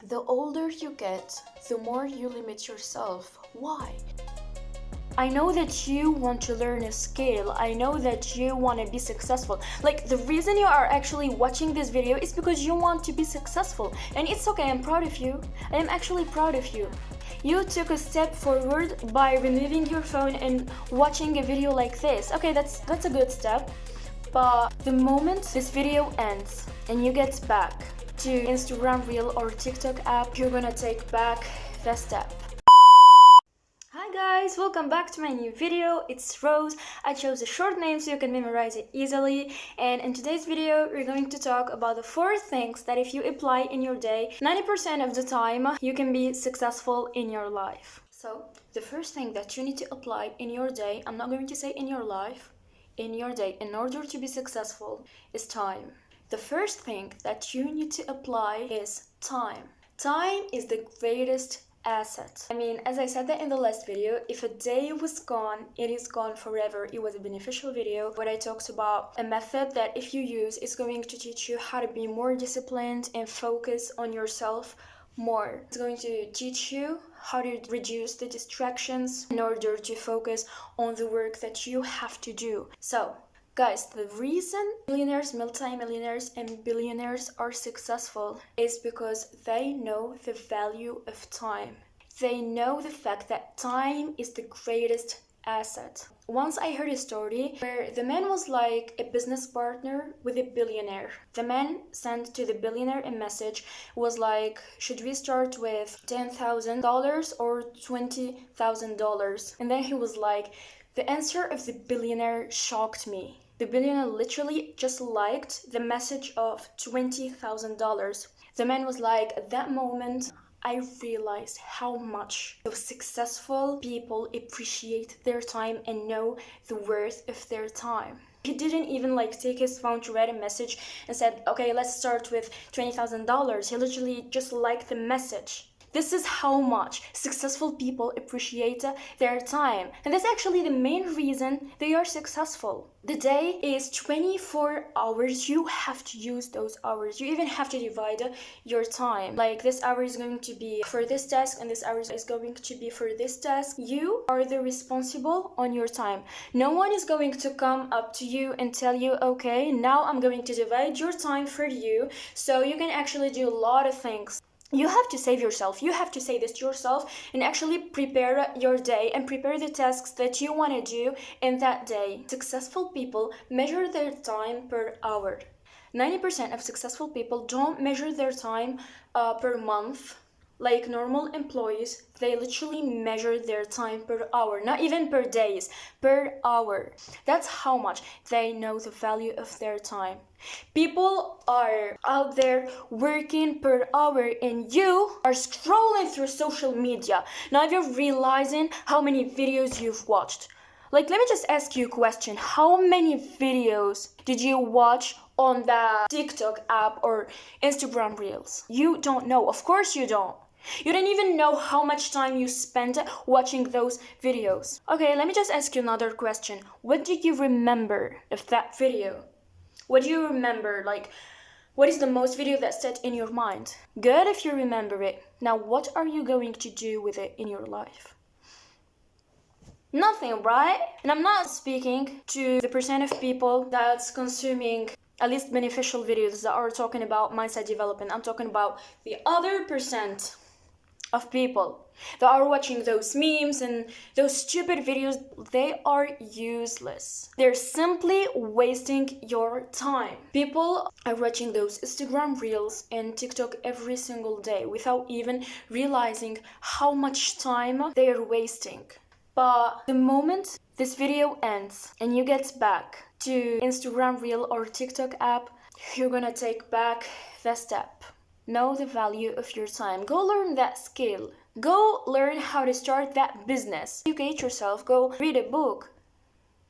The older you get, the more you limit yourself. Why? I know that you want to learn a skill. I know that you want to be successful. Like, the reason you are actually watching this video is because you want to be successful. And it's okay, I'm proud of you. I am actually proud of you. You took a step forward by removing your phone and watching a video like this. Okay, that's a good step. But the moment this video ends and you get back to Instagram Reel or TikTok app, you're gonna take back the step. Hi guys, welcome back to my new video. It's Rose. I chose a short name so you can memorize it easily. And in today's video, we're going to talk about the 4 things that if you apply in your day, 90% of the time, you can be successful in your life. So, the first thing that you need to apply in your day, I'm not going to say in your life, in your day, in order to be successful, is time. The first thing that you need to apply is time. Time is the greatest asset. I mean, as I said that in the last video, if a day was gone, it is gone forever. It was a beneficial video where I talked about a method that if you use, it's going to teach you how to be more disciplined and focus on yourself more. It's going to teach you how to reduce the distractions in order to focus on the work that you have to do. So, guys, the reason millionaires, multi-millionaires, and billionaires are successful is because they know the value of time. They know the fact that time is the greatest asset. Once I heard a story where the man was like a business partner with a billionaire. The man sent to the billionaire a message, was like, should we start with $10,000 or $20,000? And then he was like, the answer of the billionaire shocked me. The billionaire literally just liked the message of $20,000. The man was like, at that moment, I realized how much those successful people appreciate their time and know the worth of their time. He didn't even take his phone to write a message and said, okay, let's start with $20,000. He literally just liked the message. This is how much successful people appreciate their time. And that's actually the main reason they are successful. The day is 24 hours. You have to use those hours. You even have to divide your time. Like, this hour is going to be for this task and this hour is going to be for this task. You are the responsible on your time. No one is going to come up to you and tell you, okay, now I'm going to divide your time for you so you can actually do a lot of things. You have to save yourself. You have to say this to yourself and actually prepare your day and prepare the tasks that you want to do in that day. Successful people measure their time per hour. 90% of successful people don't measure their time per month. Like normal employees, they literally measure their time per hour, not even per days, per hour. That's how much they know the value of their time. People are out there working per hour and you are scrolling through social media, not even realizing how many videos you've watched. Let me just ask you a question. How many videos did you watch on the TikTok app or Instagram Reels? You don't know. Of course you don't. You don't even know how much time you spent watching those videos. Okay, let me just ask you another question. What do you remember of that video? What do you remember? What is the most video that set in your mind? Good if you remember it. Now, what are you going to do with it in your life? Nothing, right? And I'm not speaking to the percent of people that's consuming at least beneficial videos that are talking about mindset development. I'm talking about the other percent of people that are watching those memes and those stupid videos. They are useless. They're simply wasting your time. People are watching those Instagram Reels and TikTok every single day without even realizing how much time they are wasting. But the moment this video ends and you get back to Instagram Reel or TikTok app, you're gonna take back the step. Know the value of your time. Go learn that skill. Go learn how to start that business. Educate yourself. Go read a book.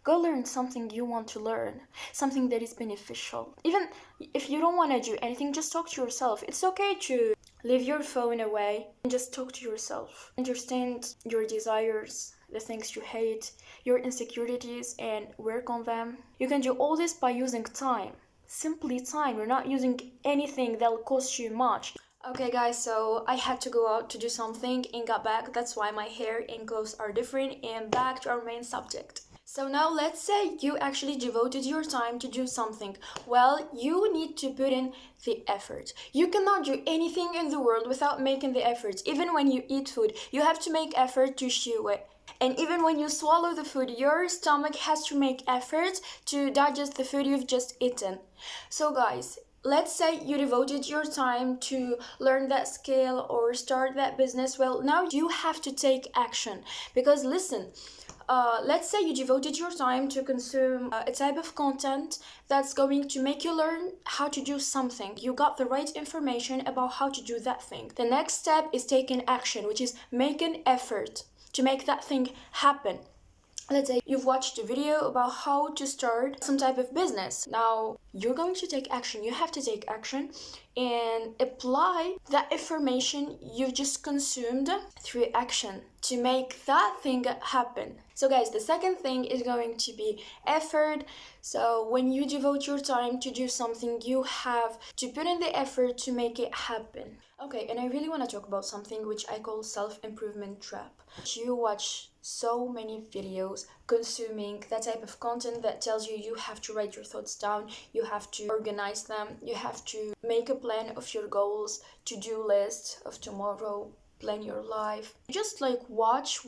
Go learn something you want to learn. Something that is beneficial. Even if you don't want to do anything, just talk to yourself. It's okay to leave your phone away and just talk to yourself. Understand your desires, the things you hate, your insecurities, and work on them. You can do all this by using time. Simply time. You're not using anything that'll cost you much. Okay guys, so I had to go out to do something and got back. That's why my hair and clothes are different. And back to our main subject. So now let's say you actually devoted your time to do something. Well, you need to put in the effort. You cannot do anything in the world without making the effort. Even when you eat food, you have to make effort to chew it. And even when you swallow the food, your stomach has to make effort to digest the food you've just eaten. So guys, let's say you devoted your time to learn that skill or start that business. Well, now you have to take action. Because listen, let's say you devoted your time to consume a type of content that's going to make you learn how to do something. You got the right information about how to do that thing. The next step is taking action, which is making effort to make that thing happen. Let's say you've watched a video about how to start some type of business. Now you're going to take action. You have to take action and apply that information you've just consumed through action to make that thing happen. So guys, the second thing is going to be effort. So when you devote your time to do something, you have to put in the effort to make it happen. Okay, and I really want to talk about something which I call self-improvement trap. You watch so many videos consuming that type of content that tells you you have to write your thoughts down, you have to organize them, you have to make a plan of your goals, to-do list of tomorrow, plan your life. Just like watch,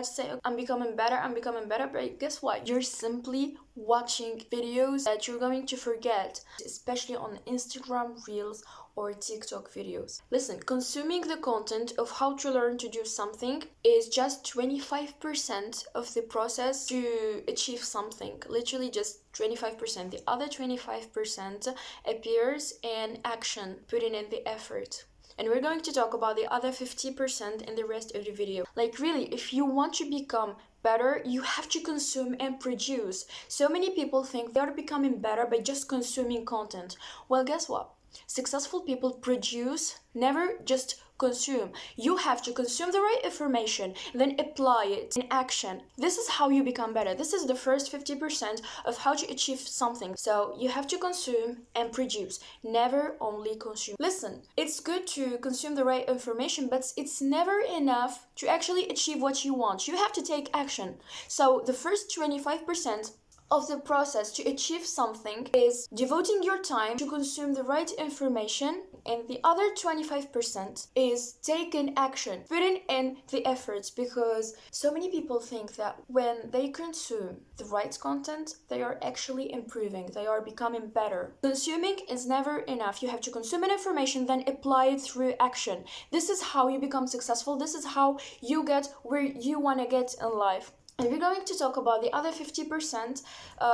say, I'm becoming better, but guess what? You're simply watching videos that you're going to forget, especially on Instagram Reels or TikTok videos. Listen, consuming the content of how to learn to do something is just 25% of the process to achieve something. Literally just 25%. The other 25% appears in action, putting in the effort. And we're going to talk about the other 50% in the rest of the video. Like really, if you want to become better, you have to consume and produce. So many people think they are becoming better by just consuming content. Well, guess what? Successful people produce, never just consume. You have to consume the right information, then apply it in action. This is how you become better. This is the first 50% of how to achieve something. So you have to consume and produce, never only consume. Listen, it's good to consume the right information, but it's never enough to actually achieve what you want. You have to take action. So the first 25% of the process to achieve something is devoting your time to consume the right information, and the other 25% is taking action, putting in the efforts, because so many people think that when they consume the right content, they are actually improving, they are becoming better. Consuming is never enough. You have to consume an information, then apply it through action. This is how you become successful. This is how you get where you want to get in life. And we're going to talk about the other 50%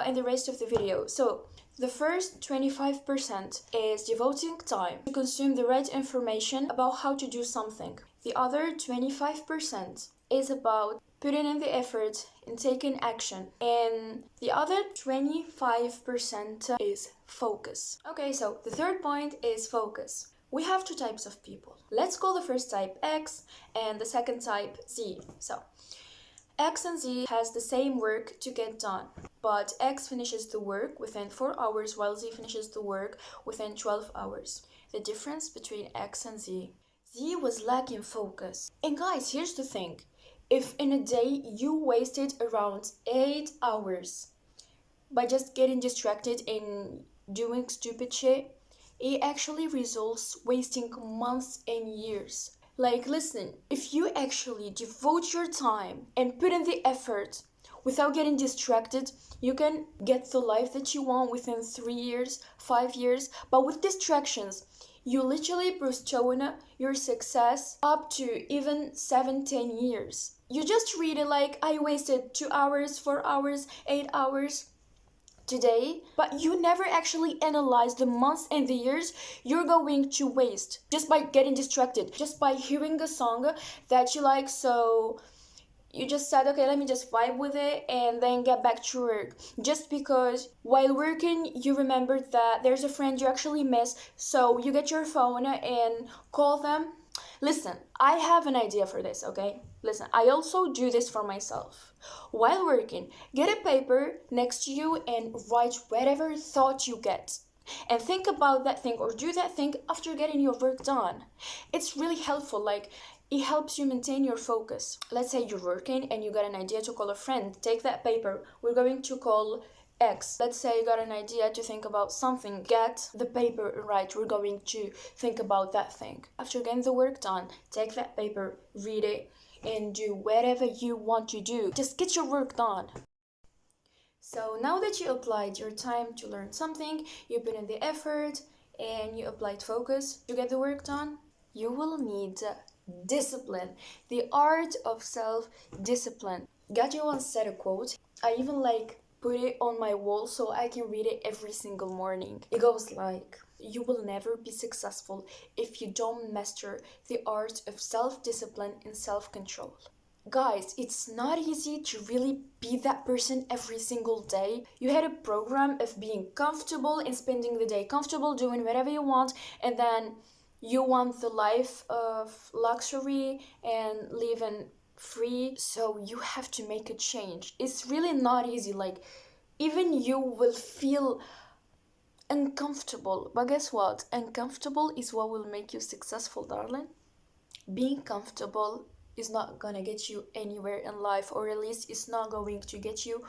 in the rest of the video. So the first 25% is devoting time to consume the right information about how to do something. The other 25% is about putting in the effort and taking action. And the other 25% is focus. Okay, so the third point is focus. We have two types of people. Let's call the first type X and the second type Z. So X and Z has the same work to get done, but X finishes the work within 4 hours while Z finishes the work within 12 hours. The difference between X and Z was lacking focus. And guys, here's the thing. If in a day you wasted around 8 hours by just getting distracted and doing stupid shit, it actually results wasting months and years. Like, listen, if you actually devote your time and put in the effort without getting distracted, you can get the life that you want within 3 years, 5 years. But with distractions, you literally postpone your success up to even 7-10 years. You just read it like, I wasted 2 hours, 4 hours, 8 hours today, but you never actually analyze the months and the years you're going to waste just by getting distracted, just by hearing a song that you like, so you just said, okay, let me just vibe with it and then get back to work. Just because while working you remembered that there's a friend you actually miss, so you get your phone and call them. Listen, I have an idea for this, okay? Listen, I also do this for myself. While working, get a paper next to you and write whatever thought you get. and think about that thing or do that thing after getting your work done. It's really helpful. Like, it helps you maintain your focus. Let's say you're working and you got an idea to call a friend. Take that paper. We're going to call X. Let's say you got an idea to think about something. Get the paper right. We're going to think about that thing. After getting the work done, take that paper, read it, and do whatever you want to do. Just get your work done. So now that you applied your time to learn something, you put in the effort, and you applied focus to get the work done, you will need discipline. The art of self-discipline. Gaji once said a quote. I even put it on my wall so I can read it every single morning. It goes like, you will never be successful if you don't master the art of self-discipline and self-control. Guys, it's not easy to really be that person every single day. You had a program of being comfortable and spending the day comfortable, doing whatever you want, and then you want the life of luxury and living free. So you have to make a change. It's really not easy. Even you will feel uncomfortable. But guess what? Uncomfortable is what will make you successful, darling. Being comfortable is not gonna get you anywhere in life, or at least it's not going to get you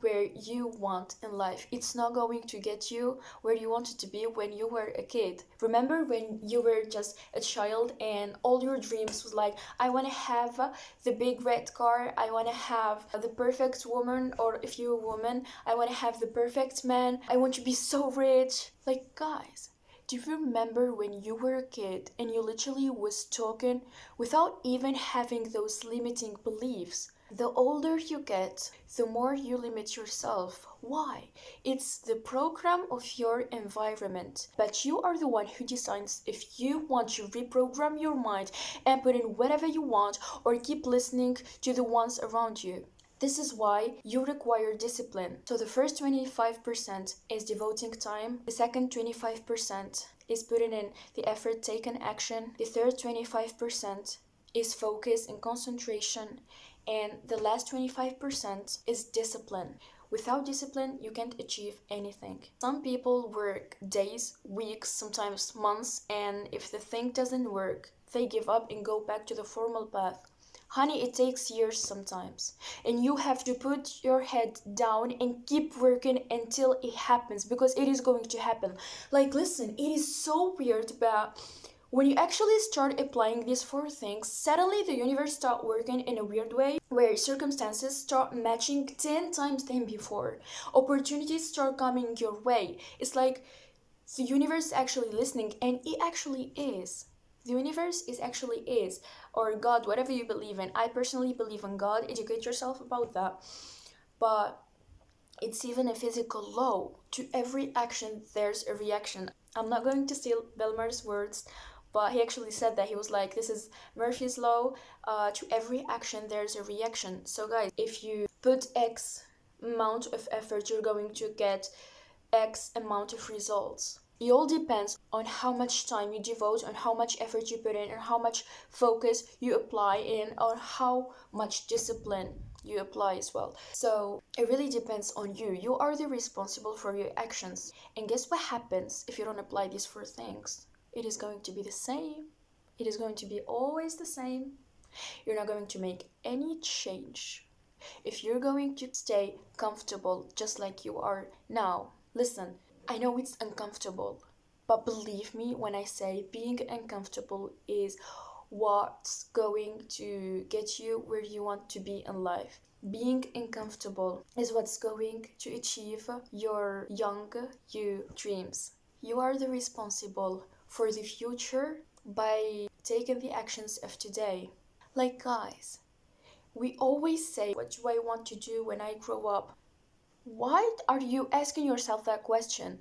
where you want in life. It's not going to get you where you wanted to be when you were a kid. Remember when you were just a child and all your dreams was like, I want to have the big red car, I want to have the perfect woman, or if you're a woman, I want to have the perfect man, I want to be so rich. Guys, do you remember when you were a kid and you literally was talking without even having those limiting beliefs? The older you get, the more you limit yourself. Why? It's the program of your environment. But you are the one who decides if you want to reprogram your mind and put in whatever you want, or keep listening to the ones around you. This is why you require discipline. So the first 25% is devoting time. The second 25% is putting in the effort, taking action. The third 25% is focus and concentration. And the last 25% is discipline. Without discipline, you can't achieve anything. Some people work days, weeks, sometimes months, and if the thing doesn't work, they give up and go back to the formal path. Honey, it takes years sometimes, and you have to put your head down and keep working until it happens, because it is going to happen. Listen, it is so weird, but when you actually start applying these 4 things, suddenly the universe starts working in a weird way, where circumstances start matching 10 times than before. Opportunities start coming your way. It's like the universe is actually listening, and it actually is. The universe is, or God, whatever you believe in. I personally believe in God. Educate yourself about that. But it's even a physical law. To every action, there's a reaction. I'm not going to steal Belmar's words, but he actually said that. He was like, this is Murphy's law. To every action, there's a reaction. So guys, if you put X amount of effort, you're going to get X amount of results. It all depends on how much time you devote, on how much effort you put in, and how much focus you apply in, or how much discipline you apply as well. So it really depends on you. You are the responsible for your actions. And guess what happens if you don't apply these 4 things? It is going to be the same. It is going to be always the same. You're not going to make any change. If you're going to stay comfortable just like you are now, listen, I know it's uncomfortable, but believe me when I say being uncomfortable is what's going to get you where you want to be in life. Being uncomfortable is what's going to achieve your young you dreams. You are the responsible for the future by taking the actions of today. Guys, we always say, what do I want to do when I grow up? Why are you asking yourself that question?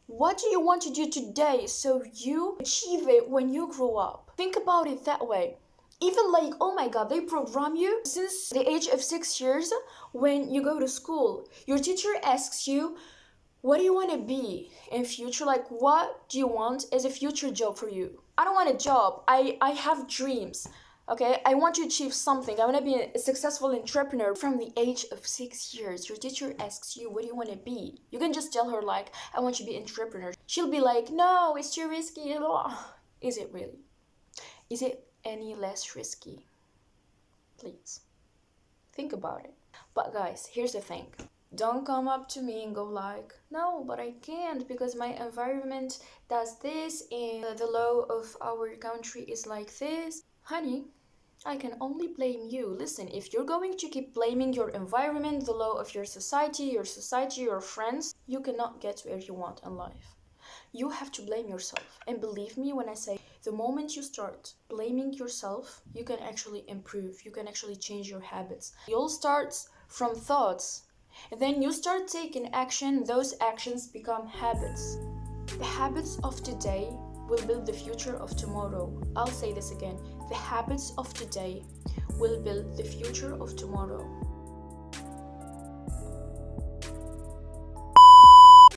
What do you want to do today so you achieve it when you grow up? Think about it that way. Even oh my God, they program you since the age of 6 years when you go to school. Your teacher asks you, what do you want to be in future? What do you want as a future job for you? I don't want a job. I have dreams. Okay, I want to achieve something. I want to be a successful entrepreneur. From the age of 6 years, your teacher asks you, what do you want to be? You can just tell her, like, I want to be an entrepreneur. She'll be like, no, it's too risky. Is it really? Is it any less risky? Please, think about it. But guys, here's the thing. Don't come up to me and go like, no, but I can't because my environment does this and the law of our country is like this. Honey, I can only blame you. Listen, if you're going to keep blaming your environment, the law of your society, your friends, you cannot get where you want in life. You have to blame yourself. And believe me when I say, the moment you start blaming yourself, you can actually improve. You can actually change your habits. You'll start from thoughts, and then you start taking action. Those actions become habits. The habits of today will build the future of tomorrow. I'll say this again. The habits of today will build the future of tomorrow.